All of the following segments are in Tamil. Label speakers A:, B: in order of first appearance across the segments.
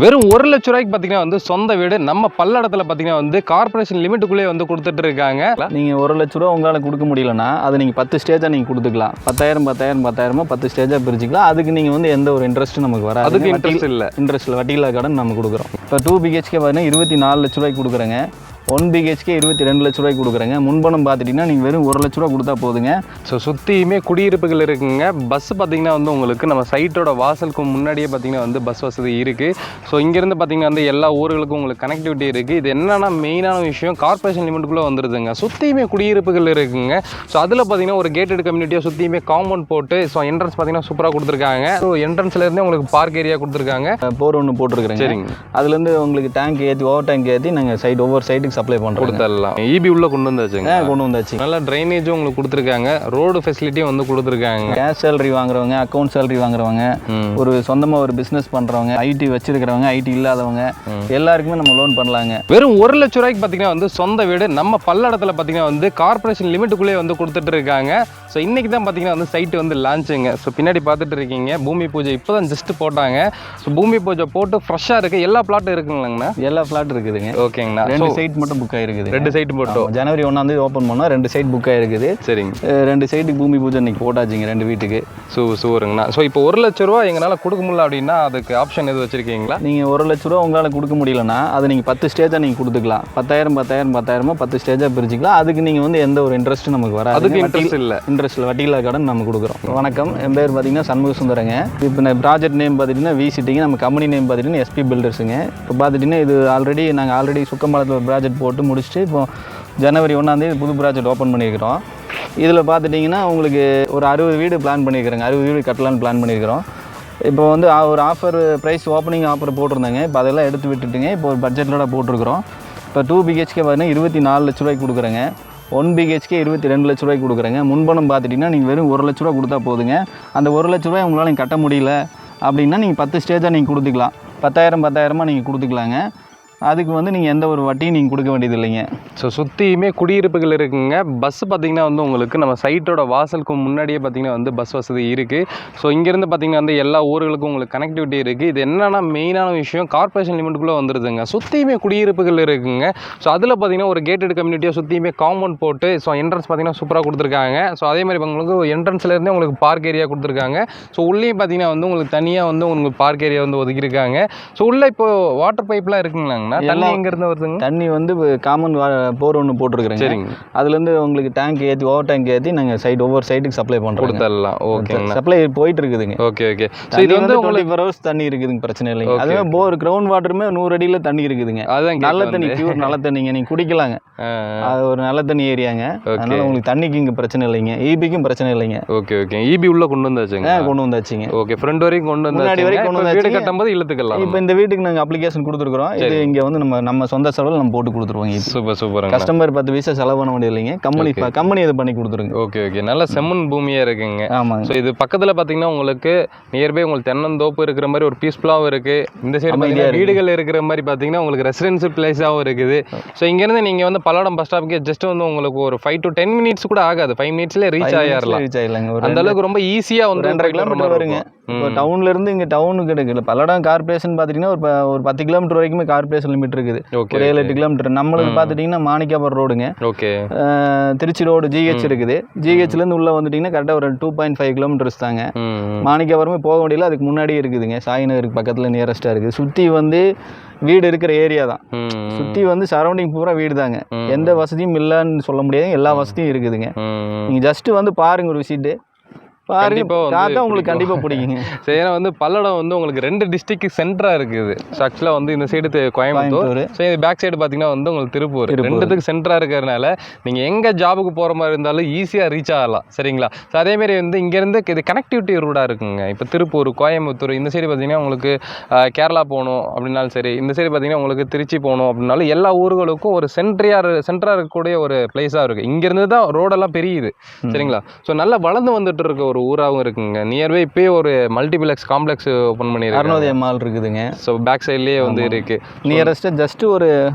A: வெறும் 1 லட்ச ரூபாய்க்கு பார்த்தீங்கன்னா வந்து சொந்த வீடு நம்ம பல்லடத்தில் பார்த்தீங்கன்னா வந்து கார்பரேஷன் லிமிட்டுக்குள்ளே வந்து கொடுத்துட்டு இருக்காங்க.
B: நீங்கள் 1 லட்ச ரூபா உங்களால் கொடுக்க முடியலன்னா அது நீங்கள் 10 ஸ்டேஜாக நீங்கள் கொடுத்துக்கலாம். 10,000 10 ஸ்டேஜாக பிரிச்சுக்கலாம். அதுக்கு நீங்கள் வந்து எந்த ஒரு இன்ட்ரெஸ்ட்டும் நமக்கு வராது.
A: அதுக்கு இன்ட்ரெஸ்ட் இல்லை,
B: வட்டியில்லா கடன் நம்ம கொடுக்குறோம். இப்போ 2 BHK பார்த்தீங்கன்னா 24 லட்ச ரூபாய்க்கு கொடுக்குறேங்க. 1 BHK 22 லட்ச ரூபாய்க்கு கொடுக்குறேங்க. முன்பணம் பார்த்துட்டிங்கன்னா நீங்கள் வெறும் 1 லட்ச ரூபா கொடுத்தா போதுங்க.
A: ஸோ சுற்றியுமே குடியிருப்புகள் இருக்குங்க. பஸ் பார்த்தீங்கன்னா வந்து உங்களுக்கு நம்ம சைட்டோட வாசலுக்கு முன்னாடியே பார்த்தீங்கன்னா வந்து பஸ் வசதி இருக்குது. ஸோ இங்கேருந்து பார்த்தீங்கன்னா வந்து எல்லா ஊர்களுக்கும் உங்களுக்கு கனெக்டிவிட்டி இருக்குது. இது என்னென்னா மெயினான விஷயம், கார்பரேஷன் லிமிட்டுக்குள்ளே வந்துடுதுங்க. சுற்றியுமே குடியிருப்புகள் இருக்குங்க. ஸோ அதில் பார்த்தீங்கன்னா ஒரு கேட்டட் கம்யூனிட்டியாக சுற்றியுமே காம்பவுண்ட் போட்டு ஸோ என்ட்ரன்ஸ் பார்த்தீங்கன்னா சூப்பராக கொடுத்துருக்காங்க. ஸோ என்ட்ரன்ஸ்லேருந்தே உங்களுக்கு பார்க் ஏரியா கொடுத்துருக்காங்க.
B: போர் ஒன்று போட்டிருக்கிறேங்க.
A: சரிங்க.
B: அதுலேருந்து உங்களுக்கு டேங்க் ஏற்றி ஓவர் டேங்க் ஏற்றி நாங்கள் ஒவ்வொரு சைட்டுக்கு சப்ளை பண்ணுறோம்.
A: கொடுத்துடலாம். EB உள்ள கொண்டு வந்தாச்சு. நல்லா ட்ரைனேஜும் உங்களுக்கு கொடுத்துருக்காங்க. ரோடு ஃபெசிலிட்டியும் வந்து கொடுத்துருக்காங்க.
B: கேஷ் சேலரி வாங்குறவங்க, அக்கௌண்ட் சேலரி வாங்குறவங்க, ஒரு சொந்தமாக ஒரு பிஸ்னஸ் பண்ணுறவங்க, ஐடி வச்சிருக்கிறவங்க, ஐடி இல்லாதவங்க எல்லாருக்குமே நம்ம லோன் பண்ணலாங்க.
A: வெறும் 1 லட்ச ரூபாய்க்கு பார்த்தீங்கன்னா வந்து சொந்த வீடு நம்ம பல்லடத்தில் பார்த்தீங்கன்னா வந்து கார்பரேஷன் லிமிட்டுக்குள்ளே வந்து கொடுத்துட்டு இருக்காங்க. ஸோ இன்றைக்கி தான் பார்த்தீங்கன்னா வந்து சைட்டு வந்து லான்ச்சுங்க. ஸோ பின்னாடி பார்த்துட்டு இருக்கீங்க பூமி பூஜை இப்போ தான் ஜஸ்ட் போட்டாங்க. ஸோ பூமி பூஜை போட்டு ஃப்ரெஷ்ஷாக இருக்குது. எல்லா பிளாட்டும் இருக்குங்களாங்கண்ணா?
B: எல்லா பிளாட் இருக்குதுங்க.
A: ஓகேங்கண்ணா.
B: 2 சைட் மட்டும் புக் ஆகிருக்குது.
A: 2 சைட் மட்டும்
B: ஜனவரி 1 ஓப்பன் பண்ணோம். 2 சைட் புக் ஆகிருக்குது.
A: சரிங்க.
B: 2 சைட்டுக்கு பூமி பூஜை இன்னைக்கு போட்டாச்சுங்க 2 வீட்டுக்கு.
A: சூப்பருங்கண்ணா. ஸோ இப்போ 1 லட்ச ரூபா எங்களால் கொடுக்க முடியல அப்படின்னா அதுக்கு ஆப்ஷன் எதுவும் வச்சுருக்கீங்களா?
B: நீங்கள் 1 லட்ச ரூபா உங்களால் கொடுக்க முடியலன்னா அது நீங்கள் 10 ஸ்டேஜாக நீங்கள் கொடுத்துக்கலாம். 10,000 10 ஸ்டேஜாக பிரிச்சுக்கலாம். அதுக்கு நீங்கள் வந்து எந்த ஒரு இன்ட்ரெஸ்ட்டும் நமக்கு வராது.
A: அதுக்கு இன்ட்ரெஸ்ட் இல்லை,
B: வட்டியில்லா கடன் நம்ம கொடுக்குறோம். வணக்கம், என் பேர் பார்த்தீங்கன்னா சண்முக சுந்தரங்க. இப்போ நான் ப்ராஜெக்ட் நேம் பார்த்துட்டிங்கன்னா VCTங்க. நம்ம கம்பெனி நேம் பார்த்துட்டிங்கன்னா SP பில்டர்ஸுங்க. இப்போ பார்த்துட்டிங்கன்னா இது நாங்கள் ஆல்ரெடி சுக்கம்பாலத்தில் ஒரு ப்ராஜெக்ட் போட்டு முடிச்சுட்டு இப்போ ஜனவரி 1 புது ப்ராஜெக்ட் ஓப்பன் பண்ணியிருக்கிறோம். இதில் பார்த்துட்டிங்கன்னா உங்களுக்கு ஒரு 60 வீடு பிளான் பண்ணியிருக்கிறேங்க. 60 வீடு கட்டலான்னு பிளான் பண்ணியிருக்கிறோம். இப்போ வந்து ஒரு ஆஃபர் ப்ரைஸ் ஓப்பனிங் ஆஃபர் போட்டிருந்தாங்க. இப்போ அதெல்லாம் எடுத்து விட்டுட்டுங்க இப்போ ஒரு பட்ஜெட்டோட போட்டிருக்கிறோம். இப்போ 2 BHK பார்த்தீங்கன்னா 24 லட்ச ரூபாய்க்கு கொடுக்குறேங்க. 1 BHK 22 லட்ச ரூபாய்க்கு கொடுக்குறேங்க. முன்பணம் பார்த்துட்டிங்கன்னா நீங்கள் வெறும் 1 லட்ச ரூபா கொடுத்தா போதுங்க. அந்த 1 லட்ச ரூபாய் உங்களால் கட்ட முடியல அப்படின்னா நீங்கள் 10 ஸ்டேஜாக நீங்கள் கொடுத்துக்கலாம். 10,000 நீங்கள் கொடுத்துக்கலாங்க. அதுக்கு வந்து நீங்கள் எந்த ஒரு வட்டியும் நீங்கள் கொடுக்க வேண்டியது இல்லைங்க.
A: ஸோ சுற்றியுமே குடியிருப்புகள் இருக்குங்க. பஸ்ஸு பார்த்திங்கன்னா வந்து உங்களுக்கு நம்ம சைட்டோட வாசலுக்கு முன்னாடியே பார்த்திங்கன்னா வந்து பஸ் வசதி இருக்குது. ஸோ இங்கேருந்து பார்த்திங்கன்னா வந்து எல்லா ஊர்களுக்கும் உங்களுக்கு கனெக்டிவிட்டி இருக்குது. இது என்னென்னா மெயினான விஷயம், கார்பரேஷன் லிமிட்டுக்குள்ளே வந்துடுதுங்க. சுற்றியுமே குடியிருப்புகள் இருக்குங்க. ஸோ அதில் பார்த்திங்கன்னா ஒரு கேட்டட் கம்யூனிட்டியாக சுற்றியுமே காம்பவுண்ட் போட்டு ஸோ என்ட்ரன்ஸ் பார்த்திங்கன்னா சூப்பராக கொடுத்துருக்காங்க. ஸோ அதே மாதிரி உங்களுக்கு என்ட்ரன்ஸ்லேருந்தே உங்களுக்கு பார்க் ஏரியா கொடுத்துருக்காங்க. ஸோ உள்ளேயும் பார்த்திங்கன்னா வந்து உங்களுக்கு தனியாக வந்து உங்களுக்கு பார்க் ஏரியா வந்து ஒதுக்கியிருக்காங்க. ஸோ உள்ளே இப்போ வாட்டர் பைப்லாம் இருக்குங்களாங்க? தண்ணி எங்க இருந்து வருதுங்க?
B: தண்ணி வந்து காமன் போர் ஒன்று போட்டுருக்குறேங்க.
A: சரிங்க.
B: அதுலேருந்து உங்களுக்கு டேங்க் ஏற்றி ஓவர் டேங்க் ஏற்றி நாங்கள் ஒவ்வொரு சைட்டுக்கு சப்ளை பண்ணுறோம்.
A: கொடுத்துடலாம். ஓகே,
B: சப்ளை போயிட்டு இருக்குதுங்க.
A: ஓகே. ஸோ இது வந்து
B: 24 hours தண்ணி இருக்குதுங்க, பிரச்சனை இல்லைங்க. அதுவே போர் கிரவுண்ட் வாட்டருமே 100 அடியில் தண்ணி இருக்குதுங்க. அதுதான் நல்ல தண்ணி, பியூர் நல்ல தண்ணிங்க. நீங்கள் குடிக்கலாங்க. அது ஒரு நல்ல தண்ணி ஏரியாங்க. அதனால உங்களுக்கு தண்ணிக்கு இங்கே பிரச்சனை இல்லைங்க. EBக்கும் பிரச்சனை இல்லைங்க.
A: ஓகே. EB உள்ள கொண்டு வந்தாச்சுங்க. ஓகே, ஃப்ரண்ட் வரைக்கும் கொண்டு வந்தாச்சு. முன்னாடி வரைக்கும் கொண்டு வந்து வீடு கட்டும்போது இழுத்துக்கலாம்.
B: இப்போ இந்த வீட்டுக்கு நாங்கள் அப்ளிகேஷன் கொடுத்துருக்குறோம். இது இங்கே வந்து நம்ம சொந்த செலவில் நம்ம போட்டு கொடுத்துருவோம்.
A: சூப்பர்.
B: கஸ்டமர் 10 பைசா செலவு பண்ண வேண்டியது இல்லைங்க. கம்பெனி இதை பண்ணி கொடுத்துருங்க.
A: ஓகே. நல்ல செம்மண் பூமியாக இருக்குங்க.
B: ஆமாங்க.
A: ஸோ இது பக்கத்தில் பார்த்தீங்கன்னா உங்களுக்கு நியர்பை உங்களுக்கு தென்னந்தோப்பு இருக்கிற மாதிரி ஒரு பீஸ்ஃபுல்லாகவும் இருக்குது. இந்த சைடு வீடுகள் இருக்கிற மாதிரி பார்த்தீங்கன்னா உங்களுக்கு ரெசிடென்சியல் பிளேஸாகவும் இருக்குது. ஸோ இங்கேருந்து நீங்கள் வந்து பல்லடம் பஸ் ஸ்டாப்புக்கு ஜஸ்ட் வந்து உங்களுக்கு ஒரு 5 to 10 minutes கூட ஆகாது. 5 minutesல ரீச் ஆயிடலாம். அந்த அளவுக்கு ரொம்ப ஈஸியாக வந்து
B: 2.5 கிலோமீட்டர் வருங்க. இப்போ டவுன்ல இருந்து இங்கே டவுனுக்கு கிடைக்கல. பல்லடம் கார்பரேஷன் பார்த்துட்டிங்கன்னா ஒரு 10 கிலோமீட்டர் வரைக்குமே கார்பரேஷன் லிமிட் இருக்குது. ஒரு 7-8 கிலோமீட்டர். நம்மளுக்கு பார்த்துட்டிங்கன்னா மாணிக்காபுரம் ரோடுங்க.
A: ஓகே.
B: திருச்சி ரோடு GH இருக்குது. GHலேருந்து உள்ளே வந்துட்டிங்கன்னா கரெக்டாக ஒரு 2.5 கிலோமீட்டர்ஸ் தாங்க. மாணிக்காபுரமே போக முடியல, அதுக்கு முன்னாடியே இருக்குதுங்க. சாய்நகருக்கு பக்கத்தில் நியரஸ்ட்டாக இருக்குது. சுற்றி வந்து வீடு இருக்கிற ஏரியா தான். சுற்றி வந்து சரௌண்டிங் பூரா வீடு தாங்க. எந்த வசதியும் இல்லைன்னு சொல்ல முடியாது, எல்லா வசதியும் இருக்குதுங்க. நீங்கள் ஜஸ்ட்டு வந்து பாருங்க, ஒரு விசிட்டு பாருங்க, உங்களுக்கு கண்டிப்பாக பிடிக்குங்க.
A: சரி, ஏன்னா வந்து பல்லடம் வந்து உங்களுக்கு 2 டிஸ்ட்ரிக்ட் சென்டராக இருக்குது. ஸோ ஆக்சுவலாக வந்து இந்த சைடு கோயம்புத்தூர், ஸோ இது பேக் சைடு பார்த்தீங்கன்னா வந்து உங்களுக்கு திருப்பூர். 2த்துக்கு சென்டராக இருக்கிறதுனால நீங்கள் எங்கே ஜாபுக்கு போகிற மாதிரி இருந்தாலும் ஈஸியாக ரீச் ஆகலாம். சரிங்களா? ஸோ அதேமாரி வந்து இங்கேருந்து இது கனெக்டிவிட்டி ரூடாக இருக்குங்க. இப்போ திருப்பூர், கோயம்புத்தூர், இந்த சைடு பார்த்தீங்கன்னா உங்களுக்கு கேரளா போகணும் அப்படின்னாலும் சரி, இந்த சைடு பார்த்தீங்கன்னா உங்களுக்கு திருச்சி போகணும் அப்படின்னாலும் எல்லா ஊர்களுக்கும் ஒரு சென்டராக இருக்கக்கூடிய ஒரு பிளேஸாக இருக்குது. இங்கேருந்து தான் ரோடெல்லாம் பெரியுது. சரிங்களா? ஸோ நல்லா வளர்ந்து வந்துட்டு இருக்க ஒரு ஒரு ஊராகவும் இருக்குங்க. நியர்பை இப்போயே ஒரு மல்டிபிளெக்ஸ் காம்ப்ளெக்ஸ் ஓப்பன் பண்ணியிருக்காங்க.
B: அருணோதயம் மால் இருக்குதுங்க.
A: ஸோ பேக் சைட்லேயே வந்து இருக்குது.
B: நியரஸ்ட்டு ஜஸ்ட்டு ஒரு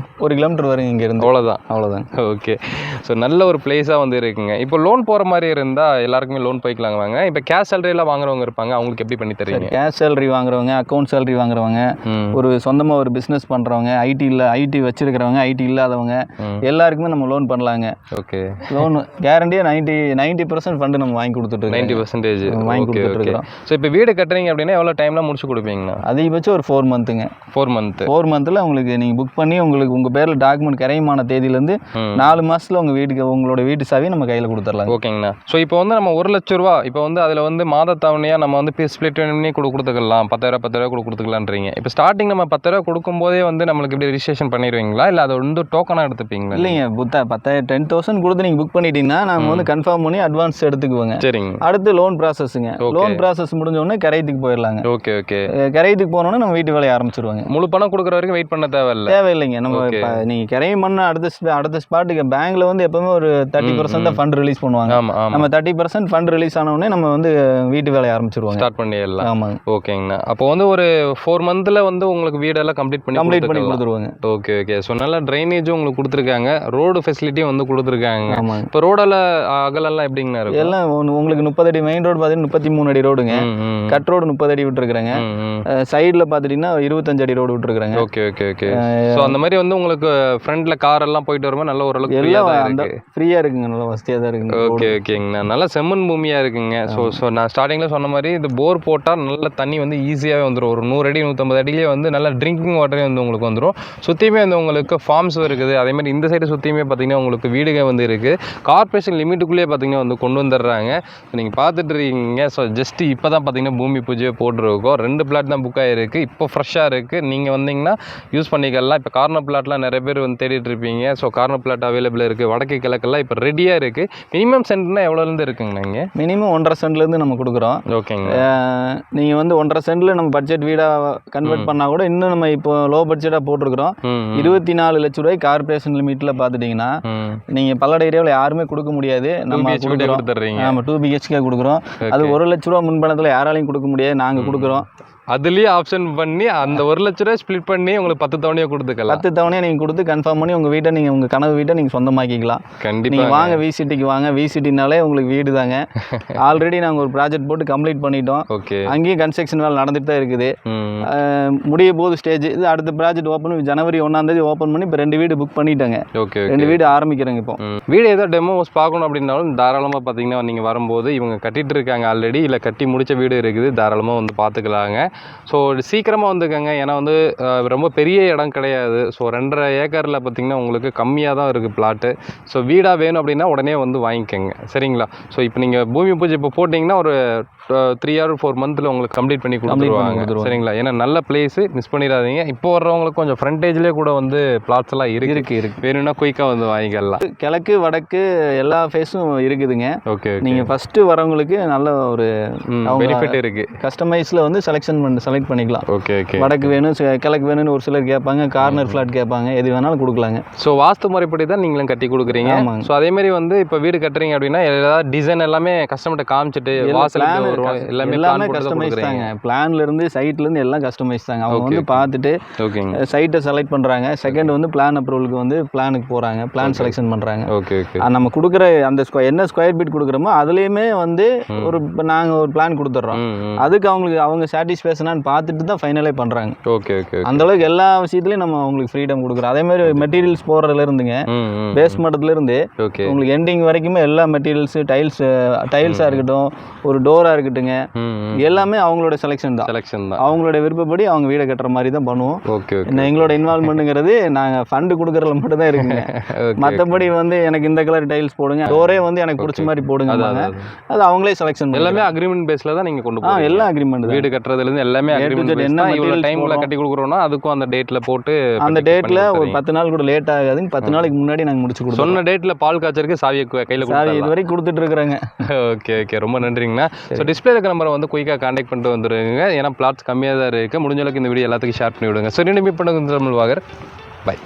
B: 1 கிலோமீட்டர் வருங்க இங்கேருந்து.
A: அவ்வளோதான். ஓகே. ஸோ நல்ல ஒரு பிளேஸாக வந்து இருக்குங்க. இப்போ லோன் போகிற மாதிரி இருந்தால் எல்லாருக்குமே லோன் போய்க்கலாங்க வாங்க. இப்போ கேஷ் சேலரியெல்லாம் வாங்குறவங்க இருப்பாங்க, அவங்களுக்கு எப்படி பண்ணி தருவீங்க?
B: கேஷ் சேலரி வாங்குறவங்க, அக்கௌண்ட் சேலரி வாங்குறவங்க, ஒரு சொந்தமாக ஒரு பிஸ்னஸ் பண்ணுறவங்க, ஐடி வச்சிருக்கிறவங்க, ஐடி இல்லாதவங்க எல்லாருக்குமே நம்ம லோன் பண்ணலாங்க.
A: ஓகே.
B: லோன் கேரண்டியாக 90% ஃபண்டு நம்ம வாங்கி கொடுத்துட்டு
A: 90%
B: வாங்கி கொடுத்துட்ருக்கோம்.
A: ஸோ இப்போ வீடு கட்டுறீங்க அப்படின்னா எவ்வளோ டைமில் முடிச்சு கொடுப்பீங்கண்ணா?
B: அதிகபட்சம் ஒரு 4 மந்த்துங்க.
A: 4
B: மந்த்தில் உங்களுக்கு நீங்கள் புக் பண்ணி உங்களுக்கு உங்கள் பேரில் டாக்குமெண்ட் கரையமான தேதியிலேருந்து 4 மாதத்தில் உங்களோட வீட்டு சாவி நம்ம கையில் கொடுத்துடலாம்.
A: ஓகேங்கண்ணா. ஸோ இப்போ வந்து நம்ம 1 லட்ச ரூபா இப்போ வந்து அதில் வந்து மாதத்தவணையாக நம்ம வந்து ஸ்ப்ளிட் பண்ணி கொடுத்துக்கலாம். 10,000 கொடுத்துக்கலான்றீங்க. இப்போ ஸ்டார்டிங் நம்ம 10,000 கொடுக்கும்போதே வந்து நம்மளுக்கு இப்படி ரிஜிஸ்ட்ரேஷன் பண்ணிடுவீங்களா, இல்லை அதை வந்து டோக்கனாக எடுத்துப்பீங்களா?
B: இல்லைங்க, 10,000 கொடுத்து நீங்கள் புக் பண்ணிட்டீங்கன்னா நம்ம வந்து கன்ஃபார்ம் பண்ணி அட்வான்ஸ் எடுத்துக்குவோங்க.
A: சரிங்க.
B: அடுத்து லோன் ப்ராசஸ்ங்க. லோன் ப்ராசஸ் முடிஞ்சோடனே கரையத்துக்கு போயிடலாங்க.
A: ஓகே.
B: கரையத்துக்கு போனோன்னா நம்ம வீட்டு வேலையை ஆரம்பிச்சிருவாங்க.
A: முழு பணம் கொடுக்குற வரைக்கும் வெயிட் பண்ண தேவையில்லைங்க.
B: நம்ம நீங்கள் கரையும் பண்ண அடுத்த ஸ்பாட்டுக்கு பேங்க்ல வந்து எப்பவுமே ஒரு 30% தான் ஃபண்ட் ரிலீஸ் பண்ணுவாங்க. நம்ம 30% ஃபண்ட் ரிலீஸ் ஆனவுடனே நம்ம வந்து வீட்டு வேலையை ஆரம்பிச்சிருவாங்க.
A: ஸ்டார்ட் பண்ணிடலாம்.
B: ஆமாங்க.
A: ஓகேங்கண்ணா. அப்போ வந்து ஒரு 4 மந்த்தில் வந்து உங்களுக்கு வீடெல்லாம் கம்ப்ளீட் பண்ணி
B: கொடுத்துருவாங்க.
A: ஓகே. ஸோ நல்லா ட்ரைனேஜும் உங்களுக்கு கொடுத்துருக்காங்க, ரோடு ஃபெசிலிட்டியும் வந்து கொடுத்துருக்காங்க.
B: ஆமாங்க.
A: இப்போ ரோடெல்லாம் அகலெல்லாம் எப்படிங்கண்ணா இருக்கும்?
B: எல்லாம் உங்களுக்கு 30 அடி மெயின் ரோடு பார்த்தீங்கன்னா 33 அடி ரோடுங்க. கட் ரோடு 30 அடி விட்டுருக்குறாங்க. சைடில் பார்த்துட்டிங்கன்னா 25 அடி ரோடு விட்டுருக்குறாங்க.
A: ஓகே. ஸோ அந்த மாதிரி வந்து உங்களுக்கு ஃப்ரண்ட்ல கார் எல்லாம் போயிட்டு வரும்போது நல்ல ஓரளவுக்கு
B: ஃப்ரீயாக இருக்குங்க, நல்லா வசதியாக தான் இருக்குங்க.
A: ஓகேங்கண்ணா. நல்லா செம்மண் பூமியாக இருக்குங்க. ஸோ நான் ஸ்டார்டிங்கில் சொன்ன மாதிரி இது போர் போட்டால் நல்ல தண்ணி வந்து ஈஸியாகவே வந்துடும். ஒரு 100 அடி 150 அடியிலே வந்து நல்ல ட்ரிங்கிங் வாட்டரே வந்து உங்களுக்கு வந்துடும். சுற்றியுமே வந்து உங்களுக்கு ஃபார்ம்ஸ் இருக்குது. அதேமாதிரி இந்த சைடு சுற்றியுமே பார்த்தீங்கன்னா உங்களுக்கு வீடுகள் வந்து இருக்குது. கார்பரேஷன் லிமிட்டுக்குள்ளேயே பார்த்தீங்கன்னா வந்து கொண்டு வந்துடுறாங்க. நீங்கள் பார்த்துட்டு இருக்கீங்க. ஸோ ஜஸ்ட் இப்போ தான் பார்த்தீங்கன்னா பூமி பூஜையை போட்டுருக்கோம். 2 பிளாட் தான் புக் ஆகிருக்கு. இப்போ ஃப்ரெஷ்ஷாக இருக்குது. நீங்கள் வந்தீங்கன்னா யூஸ் பண்ணிக்கலாம். இப்போ கார்னர் பிளாட்லாம் நிறைய பேர் வந்து தேடிட்டு இருப்பீங்க. ஸோ கார்னர் பிளாட் அவைலபிள் இருக்குது. வடக்கு கிழக்கெல்லாம் இப்போ ரெடியாக இருக்குது. மினிமம் சென்ட்னா எவ்வளோலேருந்து இருக்குங்கண்ணா? இங்கே மினிமம்
B: 1.5 சென்ட்லேருந்து நம்ம கொடுக்குறோம்.
A: ஓகேங்க.
B: நீங்கள் வந்து 1.5 சென்டில் நம்ம பட்ஜெட் வீடாக கன்வெர்ட் பண்ணால் கூட இன்னும் நம்ம இப்போ லோ பட்ஜெட்டாக போட்டிருக்கிறோம். 24 லட்ச ரூபாய் கார்பரேஷன் லிமிட்டில் பார்த்துட்டிங்கன்னா நீங்கள் பல்லட ஏரியாவில் யாருமே கொடுக்க முடியாது. நம்ம கொடுத்துட்றீங்க. நம்ம 2 BHK கொடுக்குறோம். அது 1 லட்ச ரூபா முன்பணத்தில் யாராலையும் கொடுக்க முடியாது, நாங்கள் கொடுக்குறோம்.
A: அதுலேயே ஆப்ஷன் பண்ணி அந்த 1 லட்ச ரூபாய் ஸ்ப்ளிட் பண்ணி உங்களுக்கு 10 தவணையாக கொடுத்துக்கலாம்.
B: 10 தவணையாக நீங்கள் கொடுத்து கன்ஃபார்ம் பண்ணி உங்கள் வீட்டை நீங்கள் உங்கள் கனவு வீட்டை நீங்கள் சொந்தமாக்கிக்கலாம்.
A: கண்டிப்பாக
B: நீங்கள் வாங்க விசிட்டிக்கு வாங்க. விசிட்டினாலே உங்களுக்கு வீடு தாங்க. ஆல்ரெடி நாங்கள் ஒரு ப்ராஜெக்ட் போட்டு கம்ப்ளீட் பண்ணிட்டோம்.
A: ஓகே.
B: அங்கேயும் கன்ஸ்ட்ரக்ஷன் வேலை நடந்துட்டு தான் இருக்குது. முடிய போது ஸ்டேஜ் இது. அடுத்த ப்ராஜெக்ட் ஓப்பன் ஜனவரி 1ஆம் தேதி ஓப்பன் பண்ணி இப்போ 2 வீடு புக் பண்ணிட்டோங்க.
A: ஓகே.
B: 2 வீடு ஆரம்பிக்கிறேங்க. இப்போ
A: வீடு ஏதோ டெமோஸ் பார்க்கணும் அப்படின்னாலும் தாராளமாக பார்த்தீங்கன்னா நீங்கள் வரும்போது இவங்க கட்டிட்டு இருக்காங்க ஆல்ரெடி, இல்லை கட்டி முடிச்ச வீடு இருக்குது, தாராளமாக வந்து பார்த்துக்கலாங்க. ஸோ சீக்கிரமாக வந்துக்கங்க. ஏன்னா வந்து ரொம்ப பெரிய இடம் கிடையாது. ஸோ 2.5 ஏக்கரில் பார்த்திங்கன்னா உங்களுக்கு கம்மியாக தான் இருக்குது பிளாட்டு. ஸோ வீடாக வேணும் அப்படின்னா உடனே வந்து வாங்கிக்கோங்க. சரிங்களா? ஸோ இப்போ நீங்கள் பூமி பூஜை இப்போ போட்டிங்கன்னா ஒரு 3 or 4 மந்த்தில் உங்களுக்கு கம்ப்ளீட் பண்ணி கொடுத்துருவாங்க. சரிங்களா? ஏன்னா நல்ல பிளேஸு, மிஸ் பண்ணிடாதீங்க. இப்போ வர்றவங்களுக்கு கொஞ்சம் ஃப்ரண்டேஜ்லேயே கூட வந்து பிளாட்ஸ் எல்லாம் இருக்குது. வேணும்னா குயிக்காக வந்து வாங்கிக்கலாம்.
B: கிழக்கு வடக்கு எல்லா ஃபேஸும் இருக்குதுங்க.
A: ஓகே.
B: நீங்கள் ஃபஸ்ட்டு வரவங்களுக்கு நல்ல ஒரு
A: பெனிஃபிட் இருக்குது.
B: கஸ்டமைஸில் வந்து செலக்ட் பண்ணிக்கலாம்.
A: ஓகே.
B: வடக்கு வேணும், கிழக்கு வேணும்னு ஒரு சிலர் கேட்பாங்க, கார்னர் ஃப்ளாட் கேட்பாங்க, எது வேணாலும் கொடுக்கலாங்க.
A: ஸோ வாஸ்து முறைப்படி தான் நீங்களும் கட்டி கொடுக்குறீங்க. ஸோ அதேமாதிரி வந்து இப்போ வீடு கட்டுறீங்க அப்படின்னா ஏதாவது டிசைன் எல்லாமே கஸ்டமர்கிட்ட காமிச்சிட்டு வாசலுக்கு
B: எல்லாமே கஸ்டமைஸ் தாங்க. பிளான்ல இருந்து சைட்ல இருந்து எல்லாம் கஸ்டமைஸ் தாங்க. அவங்க வந்து பார்த்துட்டு சைட்டை செலக்ட் பண்றாங்க. செகண்ட் வந்து பிளான் அப்ரூவலுக்கு வந்து பிளானுக்கு போறாங்க, பிளான் செலெக்ஷன் பண்றாங்க. நம்ம கொடுக்குற அந்த என்ன ஸ்கொயர் ஃபீட் கொடுக்குறோமோ அதுலேயுமே வந்து நாங்கள் ஒரு பிளான் கொடுத்துட்றோம். அதுக்கு அவங்க சாட்டிஸ்ஃபேக்ஷனான்னு பார்த்துட்டு தான் ஃபைனலே பண்ணுறாங்க. அந்த அளவுக்கு எல்லா விஷயத்துலையும் நம்ம அவங்களுக்கு ஃப்ரீடம் கொடுக்குறோம். அதே மாதிரி மெட்டீரியல்ஸ் போடுறதுல இருந்துங்க, பேஸ்மெண்ட்ல இருந்து உங்களுக்கு எண்டிங் வரைக்குமே எல்லா மெட்டீரியல்ஸ், டைல்ஸாக இருக்கட்டும், ஒரு டோராக இருக்கட்டுங்க, எல்லாமே அவங்களோட செலெக்ஷன் தான். அவங்களோட விருப்பப்படி அவங்க வீடை கட்டுற மாதிரி தான் பண்ணுவோம். எங்களோட இன்வால்மெண்ட்டுங்கிறது நாங்கள் ஃபண்டு கொடுக்குறதுல மட்டும் தான் இருக்குங்க. மற்றபடி வந்து எனக்கு இந்த கலர் டைல்ஸ் போடுங்க, டோரே வந்து எனக்கு பிடிச்ச மாதிரி போடுங்க, அது அவங்களே செலெக்ஷன்.
A: எல்லாமே அக்ரிமெண்ட் பேஸில் தான் நீங்கள் கொண்டு போகிறீங்க.
B: எல்லாம் அக்ரிமெண்ட்.
A: வீடு கட்டுறதுலேருந்து எல்லாமே என்ன இவ்வளோ டைமில் கட்டி கொடுக்குறோன்னா அதுக்கும் அந்த டேட்டில் போட்டு
B: அந்த டேட்டில் ஒரு 10 நாள் கூட லேட் ஆகாதுங்க. 10 நாளைக்கு முன்னாடி நாங்கள் முடிச்சு கொடுத்தோம்.
A: சொன்ன டேட்டில் பால் காய்ச்சருக்கு சாவியை கையில்
B: இது வரைக்கும் கொடுத்துட்டு இருக்கிறாங்க.
A: ஓகே. ரொம்ப நன்றிங்கண்ணா. ஸோ டிஸ்பிளே இருக்கிற நம்பரை வந்து குயிக்காக கான்டாக்ட் பண்ணிட்டு வந்துடுங்க. ஏன்னா பிளாட்ஸ் கம்மியாக தான் இருக்குது. முடிஞ்ச அளவுக்கு இந்த வீடியோ எல்லாத்துக்கும் ஷேர் பண்ணி விடுங்க. ஸோ மீட் பண்ணுங்க தமிழ் வாகர். பை.